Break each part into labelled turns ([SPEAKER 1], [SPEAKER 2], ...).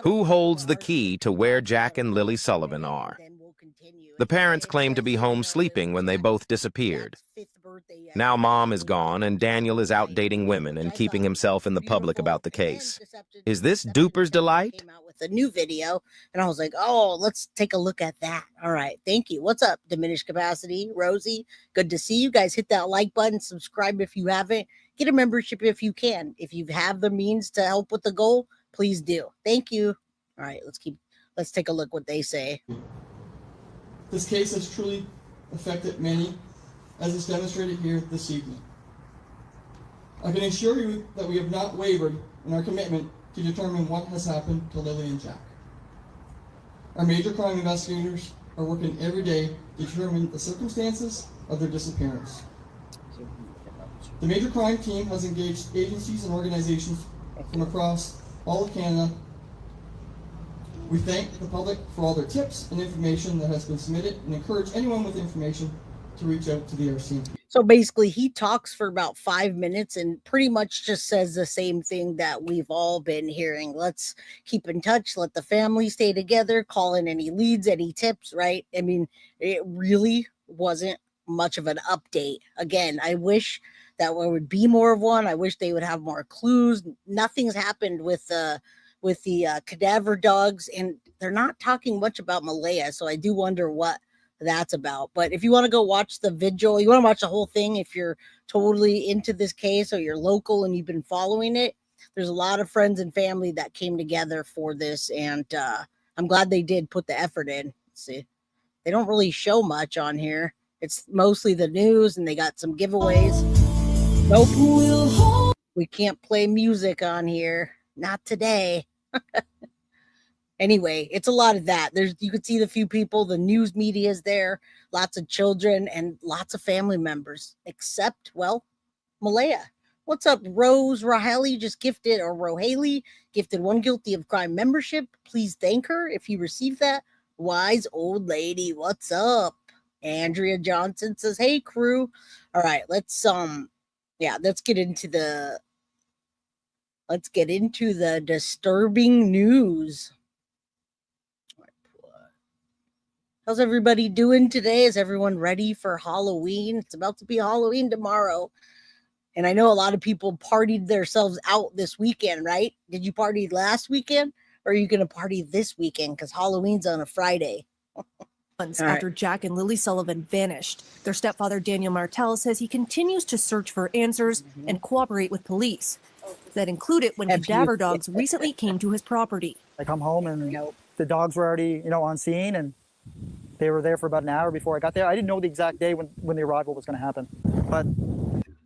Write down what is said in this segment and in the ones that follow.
[SPEAKER 1] Who holds the key to where Jack and Lily Sullivan are? The parents claim to be home sleeping when they both disappeared. Now Mom is gone and Daniel is out dating women and keeping himself in the public about the case. Is this Duper's delight?
[SPEAKER 2] Came out with a new video, and I was like, oh, let's take a look at that. All right, thank you. What's up, Diminished Capacity? Rosie, good to see you guys. Hit that like button, subscribe if you haven't, get a membership if you can. If you have the means to help with the goal, please do. Thank you. All right, let's take a look what they say.
[SPEAKER 3] This case has truly affected many, as is demonstrated here this evening. I can assure you that we have not wavered in our commitment to determine what has happened to Lily and Jack. Our major crime investigators are working every day to determine the circumstances of their disappearance. The major crime team has engaged agencies and organizations from across all of Canada. We thank the public for all their tips and information that has been submitted and encourage anyone with information to reach out to the RCMP.
[SPEAKER 2] So basically, he talks for about 5 minutes and pretty much just says the same thing that we've all been hearing. Let's keep in touch. Let the family stay together. Call in any leads, any tips, right? I mean, it really wasn't much of an update. Again, I wish that there would be more of one. I wish they would have more clues. Nothing's happened with the cadaver dogs, and they're not talking much about Malaya, so I do wonder what that's about. But if you want to go watch the vigil, you want to watch the whole thing, if you're totally into this case or you're local and you've been following it, there's a lot of friends and family that came together for this, and I'm glad they did put the effort in. Let's see, they don't really show much on here. It's mostly the news, and they got some giveaways. Nope, we can't play music on here, not today. Anyway, it's a lot of that. You could see the few people, the news media is there, lots of children and lots of family members, except, well, Malaya. What's up, Rose Rohaley just gifted, or Rohaley gifted 1 guilty of crime membership. Please thank her if you received that. Wise old lady, what's up? Andrea Johnson says, hey, crew. All right, let's get into the disturbing news. How's everybody doing today? Is everyone ready for Halloween? It's about to be Halloween tomorrow. And I know a lot of people partied themselves out this weekend, right? Did you party last weekend? Or are you going to party this weekend? Because Halloween's on a Friday.
[SPEAKER 4] After Jack and Lily Sullivan vanished. Their stepfather, Daniel Martel, says he continues to search for answers and cooperate with police. That included when cadaver dogs recently came to his property.
[SPEAKER 5] I come home and the dogs were already, on scene, and they were there for about an hour before I got there. I didn't know the exact day when the arrival was going to happen, but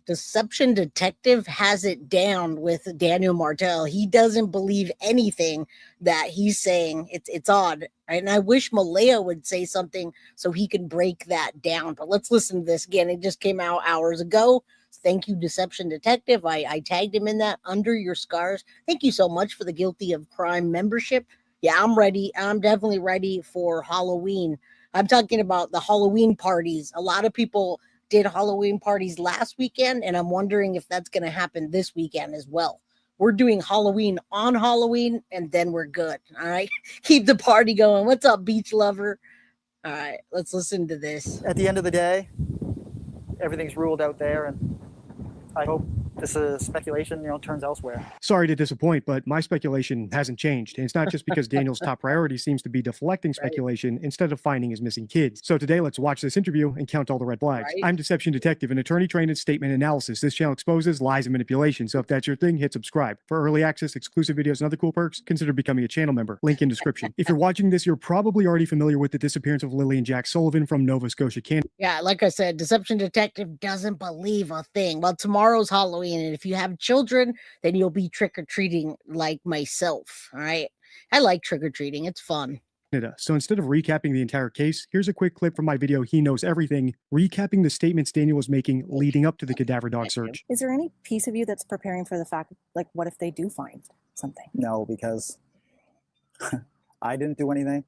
[SPEAKER 2] Deception Detective has it down with Daniel Martel. He doesn't believe anything that he's saying. It's odd. Right? And I wish Malaya would say something so he can break that down. But let's listen to this again. It just came out hours ago. Thank you, Deception Detective. I tagged him in that under your scars. Thank you so much for the guilty of crime membership. Yeah, I'm ready. I'm definitely ready for Halloween. I'm talking about the Halloween parties. A lot of people did Halloween parties last weekend, and I'm wondering if that's going to happen this weekend as well. We're doing Halloween on Halloween, and then we're good. All right. Keep the party going. What's up, beach lover? All right. Let's listen to this.
[SPEAKER 5] at the end of the day, everything's ruled out there, and I hope this speculation, turns elsewhere.
[SPEAKER 6] Sorry to disappoint, but my speculation hasn't changed. And it's not just because Daniel's top priority seems to be deflecting speculation instead of finding his missing kids. So today, let's watch this interview and count all the red flags. I'm Deception Detective, an attorney trained in statement analysis. This channel exposes lies and manipulation. So if that's your thing, hit subscribe. For early access, exclusive videos, and other cool perks, consider becoming a channel member. Link in description. If you're watching this, you're probably already familiar with the disappearance of Lily and Jack Sullivan from Nova Scotia, Canada.
[SPEAKER 2] Yeah, like I said, Deception Detective doesn't believe a thing. Well, tomorrow's Halloween, and if you have children, then you'll be trick-or-treating like myself, all right? I like trick-or-treating. It's fun.
[SPEAKER 6] So instead of recapping the entire case, here's a quick clip from my video, He Knows Everything, recapping the statements Daniel was making leading up to the cadaver dog search.
[SPEAKER 4] Is there any piece of you that's preparing for the fact, like, what if they do find something?
[SPEAKER 5] No, because I didn't do anything.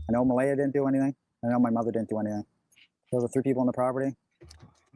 [SPEAKER 5] I know Malaya didn't do anything. I know my mother didn't do anything. Those are 3 people on the property.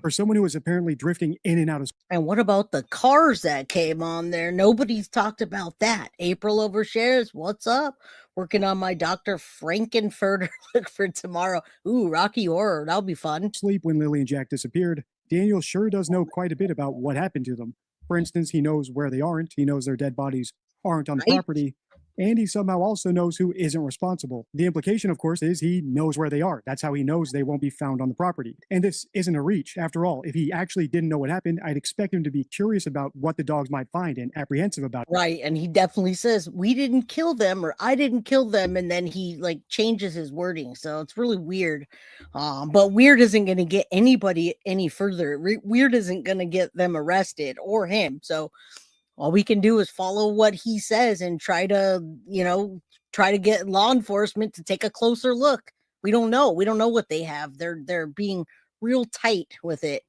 [SPEAKER 6] For someone who was apparently drifting in and out of
[SPEAKER 2] And what about the cars that came on there? Nobody's talked about that. April overshares. What's up? Working on my Dr. Frankenfurter look for tomorrow. Ooh, Rocky Horror. That'll be fun.
[SPEAKER 6] sleep when Lily and Jack disappeared, Daniel sure does know quite a bit about what happened to them. For instance, he knows where they aren't, he knows their dead bodies aren't on the
[SPEAKER 2] Right.
[SPEAKER 6] property, and he somehow also knows who isn't responsible. The implication, of course, is he knows where they are. That's how he knows they won't be found on the property. And this isn't a reach. After all, if he actually didn't know what happened, I'd expect him to be curious about what the dogs might find and apprehensive about it.
[SPEAKER 2] Right. And he definitely says, we didn't kill them or I didn't kill them. And then he like changes his wording. So it's really weird. But weird isn't going to get anybody any further. Weird isn't going to get them arrested or him. So all we can do is follow what he says and try to get law enforcement to take a closer look. We don't know. We don't know what they have. They're being real tight with it.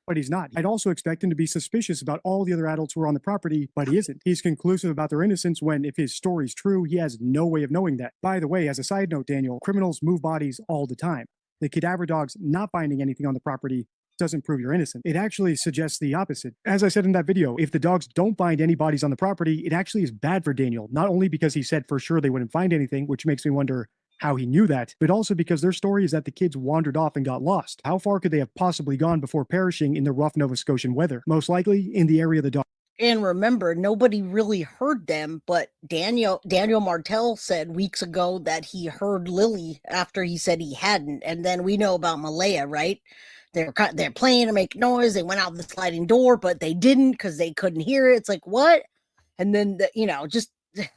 [SPEAKER 6] But he's not. I'd also expect him to be suspicious about all the other adults who are on the property, but he isn't. He's conclusive about their innocence when, if his story's true, he has no way of knowing that. By the way, as a side note, Daniel, criminals move bodies all the time. The cadaver dogs not finding anything on the property doesn't prove you're innocent. It actually suggests the opposite. As I said in that video, if the dogs don't find any bodies on the property, it actually is bad for Daniel, not only because he said for sure they wouldn't find anything, which makes me wonder how he knew that, but also because their story is that the kids wandered off and got lost. How far could they have possibly gone before perishing in the rough Nova Scotian weather? Most likely in the area the dog.
[SPEAKER 2] And remember, nobody really heard them, but Daniel Martel said weeks ago that he heard Lily after he said he hadn't. And then we know about Malaya, right? They're playing to make noise. They went out the sliding door, but they didn't because they couldn't hear it. It's like, what? And then, just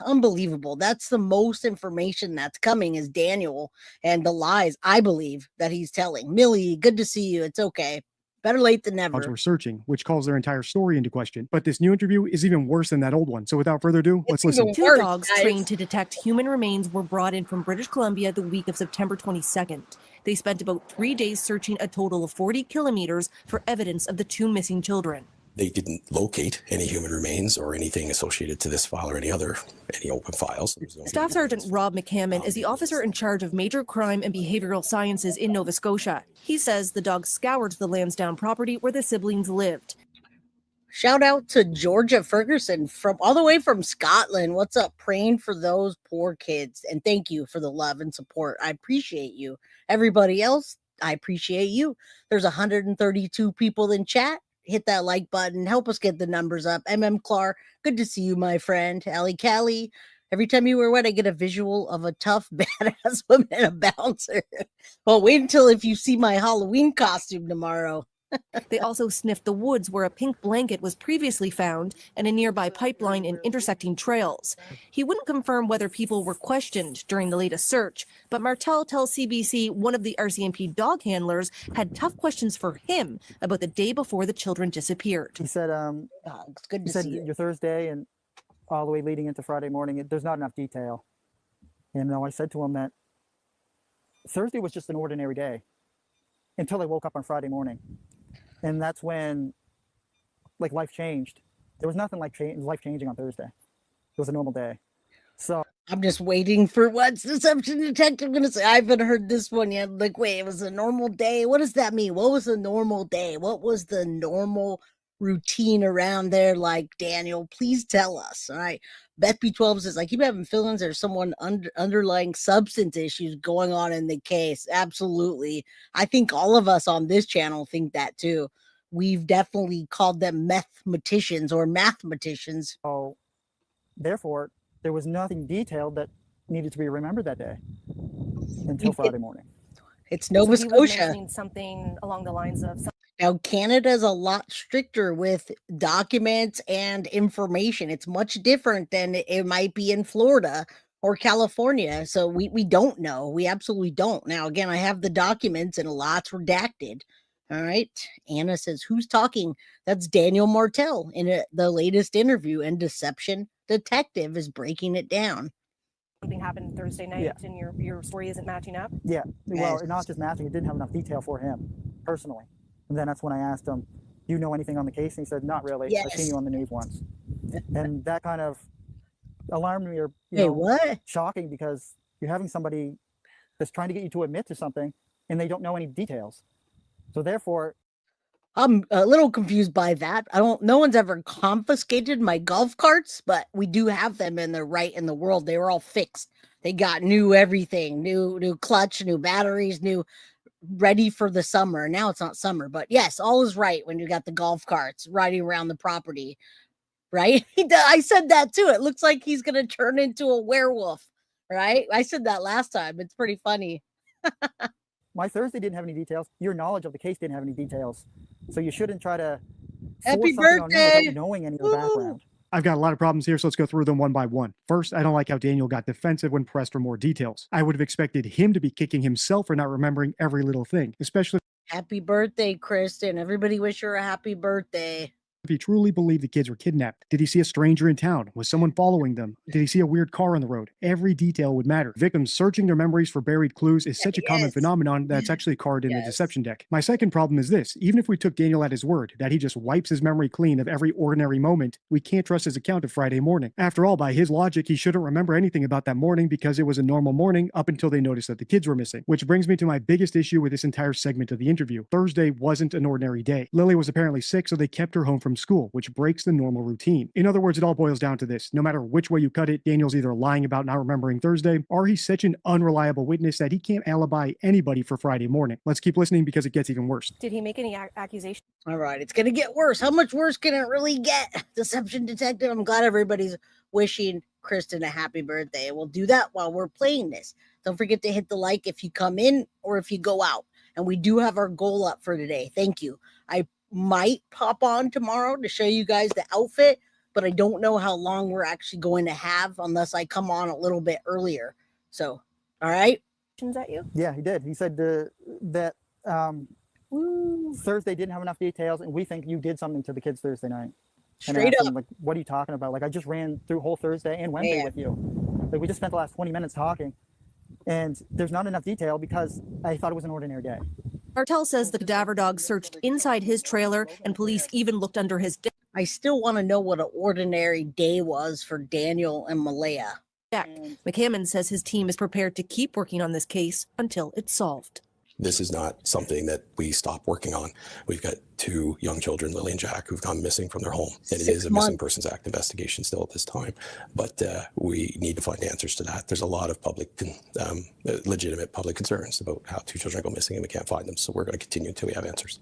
[SPEAKER 2] unbelievable. That's the most information that's coming is Daniel and the lies, I believe, that he's telling. Millie, good to see you. It's okay. Better late than never.
[SPEAKER 6] Dogs were searching, which calls their entire story into question. But this new interview is even worse than that old one. So without further ado, let's listen.
[SPEAKER 4] Two dogs trained to detect human remains were brought in from British Columbia the week of September 22nd. They spent about 3 days searching a total of 40 kilometers for evidence of the two missing children.
[SPEAKER 7] They didn't locate any human remains or anything associated to this file or any open files.
[SPEAKER 4] Staff Sergeant Rob McCammon is the officer in charge of major crime and behavioral sciences in Nova Scotia. He says the dogs scoured the Lansdowne property where the siblings lived.
[SPEAKER 2] Shout out to Georgia Ferguson from all the way from Scotland. What's up? Praying for those poor kids. And thank you for the love and support. I appreciate you. Everybody else, I appreciate you. There's 132 people in chat. Hit that like button. Help us get the numbers up. Clark, good to see you, my friend. Ali Callie, every time you wear white, I get a visual of a tough, badass woman and a bouncer. Well, wait until if you see my Halloween costume tomorrow.
[SPEAKER 4] They also sniffed the woods where a pink blanket was previously found and a nearby pipeline and intersecting trails. He wouldn't confirm whether people were questioned during the latest search, but Martel tells CBC one of the RCMP dog handlers had tough questions for him about the day before the children disappeared.
[SPEAKER 5] He said,
[SPEAKER 2] It's good to see you.
[SPEAKER 5] Your Thursday and all the way leading into Friday morning, there's not enough detail. And I said to him that Thursday was just an ordinary day until I woke up on Friday morning. And that's when, life changed. There was nothing like life changing on Thursday. It was a normal day. So
[SPEAKER 2] I'm just waiting for what's Deception Detective going to say. I haven't heard this one yet. Like, wait, it was a normal day? What does that mean? What was a normal day? What was the normal routine around there? Like, Daniel, please tell us. All right. Beth B12 says, I keep having feelings there's someone underlying substance issues going on in the case. Absolutely. I think all of us on this channel think that too. We've definitely called them mathematicians or mathematicians.
[SPEAKER 5] Oh, therefore, there was nothing detailed that needed to be remembered that day until Friday morning.
[SPEAKER 2] It's Nova Scotia.
[SPEAKER 4] Something along the lines of.
[SPEAKER 2] Now, Canada's a lot stricter with documents and information. It's much different than it might be in Florida or California. So we don't know. We absolutely don't. Now, again, I have the documents and a lot's redacted. All right. Anna says, who's talking? That's Daniel Martel in the latest interview, and Deception Detective is breaking it down.
[SPEAKER 4] Something happened Thursday night and your story isn't matching up?
[SPEAKER 5] Yeah. Well, not just matching. It didn't have enough detail for him personally. And then that's when I asked him, do you know anything on the case? And he said, not really.
[SPEAKER 2] Yes.
[SPEAKER 5] I've seen you on the news once. And that kind of alarmed me, or
[SPEAKER 2] what?
[SPEAKER 5] shocking, because you're having somebody that's trying to get you to admit to something and they don't know any details. So therefore,
[SPEAKER 2] I'm a little confused by that. No one's ever confiscated my golf carts, but we do have them in the right in the world. They were all fixed. They got new everything, new clutch, new batteries, new ready for the summer. Now it's not summer, but yes, all is right when you got the golf carts riding around the property, right? I said that too. It looks like he's going to turn into a werewolf, right? I said that last time. It's pretty funny.
[SPEAKER 5] My Thursday didn't have any details. Your knowledge of the case didn't have any details. So you shouldn't try to
[SPEAKER 2] Happy
[SPEAKER 5] force something on me
[SPEAKER 2] birthday!
[SPEAKER 5] without knowing any of the background.
[SPEAKER 6] I've got a lot of problems here, so let's go through them one by one. First, I don't like how Daniel got defensive when pressed for more details. I would have expected him to be kicking himself for not remembering every little thing, especially
[SPEAKER 2] Happy birthday, Kristen. Everybody wish her a happy birthday.
[SPEAKER 6] if he truly believed the kids were kidnapped. Did he see a stranger in town? Was someone following them? Did he see a weird car on the road? Every detail would matter. Victims searching their memories for buried clues is such a common phenomenon that's actually a card in the deception deck. My second problem is this. Even if we took Daniel at his word, that he just wipes his memory clean of every ordinary moment, we can't trust his account of Friday morning. After all, by his logic, he shouldn't remember anything about that morning because it was a normal morning up until they noticed that the kids were missing. Which brings me to my biggest issue with this entire segment of the interview. Thursday wasn't an ordinary day. Lily was apparently sick, so they kept her home from school, which breaks the normal routine. In other words, it all boils down to this. No matter which way you cut it, Daniel's either lying about not remembering Thursday, or he's such an unreliable witness that he can't alibi anybody for Friday morning. Let's keep listening because it gets even worse.
[SPEAKER 4] Did he make any accusations?
[SPEAKER 2] All right, it's going to get worse. How much worse can it really get? Deception detective, I'm glad everybody's wishing Kristen a happy birthday. We'll do that while we're playing this. Don't forget to hit the like if you come in or if you go out. And we do have our goal up for today. Thank you. I might pop on tomorrow to show you guys the outfit, but I don't know how long we're actually going to have unless I come on a little bit earlier. So, all right.
[SPEAKER 4] At you?
[SPEAKER 5] Yeah, he did. He said that Thursday didn't have enough details, and we think you did something to the kids Thursday night. And
[SPEAKER 2] Straight
[SPEAKER 5] I asked
[SPEAKER 2] up.
[SPEAKER 5] him, like, what are you talking about? Like, I just ran through whole Thursday and Wednesday with you. Like, we just spent the last 20 minutes talking, and there's not enough detail because I thought it was an ordinary day.
[SPEAKER 4] Martell says the cadaver dog searched inside his trailer and police even looked under his
[SPEAKER 2] I still want to know what an ordinary day was for Daniel and Malaya.
[SPEAKER 4] deck. McCammon says his team is prepared to keep working on this case until it's solved.
[SPEAKER 7] This is not something that we stop working on. We've got two young children, Lily and Jack, who've gone missing from their home. And it is a missing persons act investigation still at this time. But we need to find answers to that. There's a lot of legitimate public concerns about how two children go missing and we can't find them. So we're going to continue until we have answers.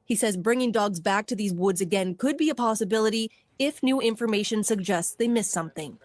[SPEAKER 4] He says bringing dogs back to these woods again could be a possibility if new information suggests they missed something.